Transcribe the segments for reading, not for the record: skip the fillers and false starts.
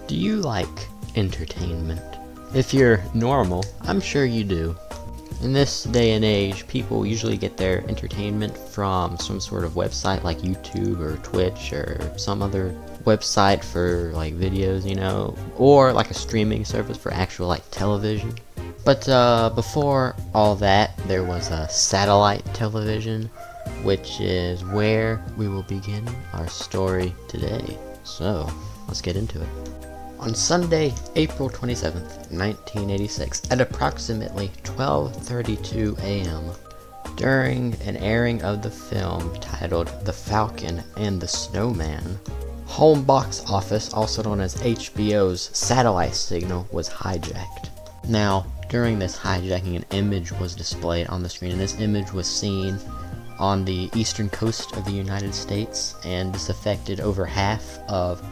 Do you like entertainment? If you're normal, I'm sure you do. In this day and age, people usually get their entertainment from some sort of website like YouTube or Twitch or some other website for like videos, you know, or like a streaming service for actual like television. But before all that, there was a satellite television, which is where we will begin our story today. So, let's get into it. On Sunday, April 27th, 1986, at approximately 12:32 a.m., during an airing of the film titled The Falcon and the Snowman, home box office, also known as HBO's satellite signal, was hijacked. Now, during this hijacking, an image was displayed on the screen, and this image was seen on the eastern coast of the United States, and this affected over half of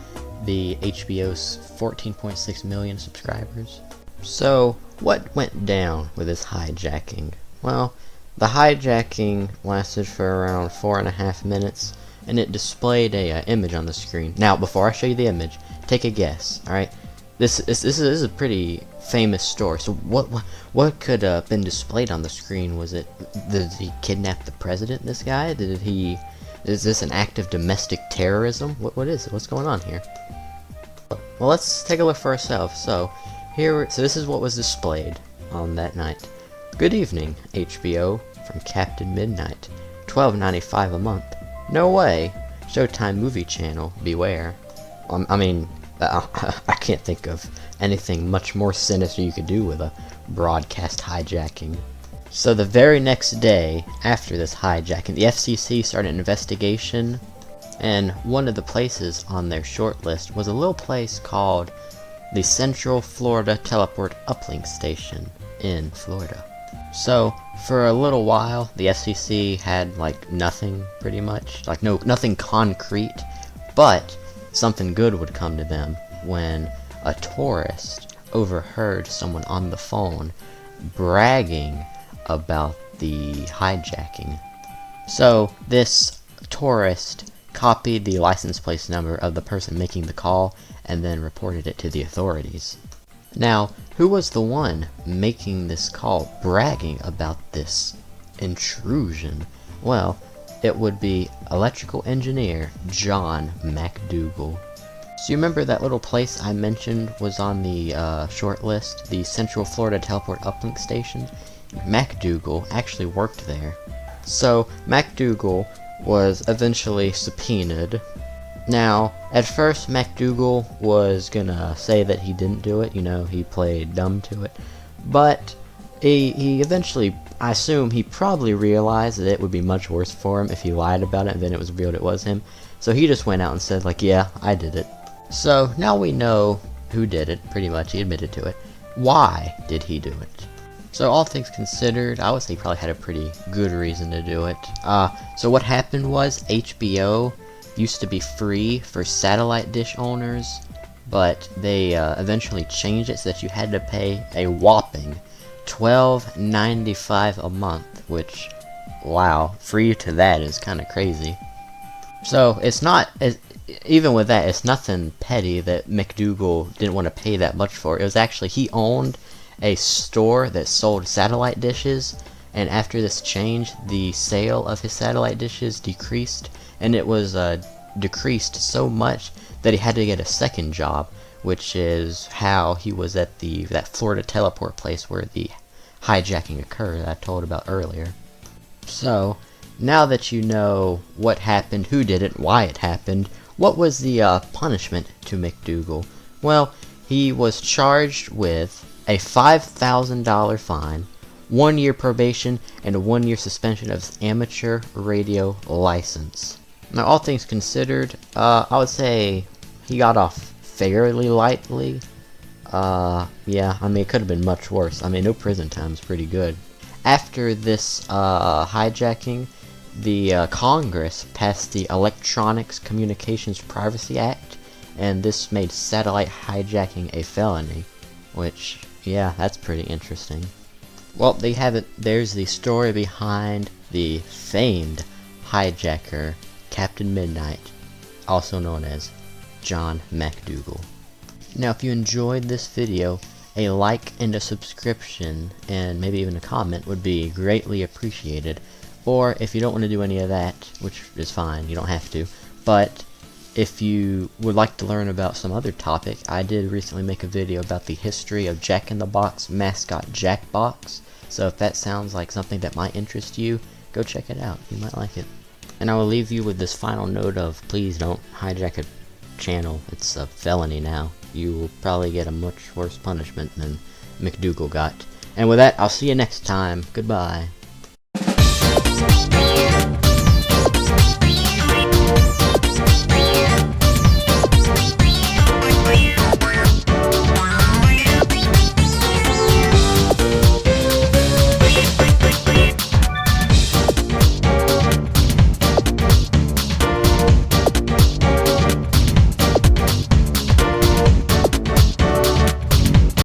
the HBO's 14.6 million subscribers. So, what went down with this hijacking? Well, the hijacking lasted for around 4.5 minutes, and it displayed a image on the screen. Now, before I show you the image, take a guess. All right, this is a pretty famous story. So, what could have been displayed on the screen? Was it, did he kidnap the president? This guy? Is this an act of domestic terrorism? What is it? What's going on here? Well, let's take a look for ourselves. So this is what was displayed on that night. Good evening, HBO, from Captain Midnight. $12.95 a month. No way. Showtime Movie Channel. Beware. I can't think of anything much more sinister you could do with a broadcast hijacking. So the very next day after this hijacking, the FCC started an investigation, and one of the places on their short list was a little place called the Central Florida Teleport Uplink Station in Florida. So for a little while, the FCC had like nothing, pretty much, like nothing concrete, but something good would come to them when a tourist overheard someone on the phone bragging about the hijacking. So this tourist copied the license plate number of the person making the call and then reported it to the authorities. Now, who was the one making this call, bragging about this intrusion? Well, it would be electrical engineer John McDougal. So you remember that little place I mentioned was on the short list, the Central Florida Teleport Uplink Station? McDougal actually worked there. So McDougal was eventually subpoenaed. Now, at first McDougal was gonna say that he didn't do it, you know, he played dumb to it, but he eventually, I assume he probably realized that it would be much worse for him if he lied about it and then it was revealed it was him, so he just went out and said like, yeah, I did it. So now we know who did it, pretty much, he admitted to it. Why did he do it? So all things considered, I would say he probably had a pretty good reason to do it. So what happened was HBO used to be free for satellite dish owners, but they eventually changed it so that you had to pay a whopping $12.95 a month, which, wow, free to that is kind of crazy. So it's not, even with that, it's nothing petty that McDougal didn't want to pay that much for. It was actually, he owned a store that sold satellite dishes, and after this change, the sale of his satellite dishes decreased, and it was decreased so much that he had to get a second job, which is how he was at that Florida teleport place where the hijacking occurred that I told about earlier. So, now that you know what happened, who did it, why it happened, what was the punishment to McDougal? Well, he was charged with a $5,000 fine, 1 year probation, and a 1 year suspension of his amateur radio license. Now, all things considered, I would say he got off fairly lightly. Yeah, I mean, it could have been much worse. I mean, no prison time is pretty good. After this hijacking, the Congress passed the Electronics Communications Privacy Act, and this made satellite hijacking a felony, which, yeah, that's pretty interesting. Well, they have it. There's the story behind the famed hijacker, Captain Midnight, also known as John McDougal. Now, if you enjoyed this video, a like and a subscription, and maybe even a comment would be greatly appreciated. Or, if you don't want to do any of that, which is fine, you don't have to, but if you would like to learn about some other topic, I did recently make a video about the history of Jack in the Box mascot Jackbox, so if that sounds like something that might interest you, go check it out, you might like it. And I will leave you with this final note of, please don't hijack a channel, it's a felony now. You will probably get a much worse punishment than McDougal got. And with that, I'll see you next time. Goodbye.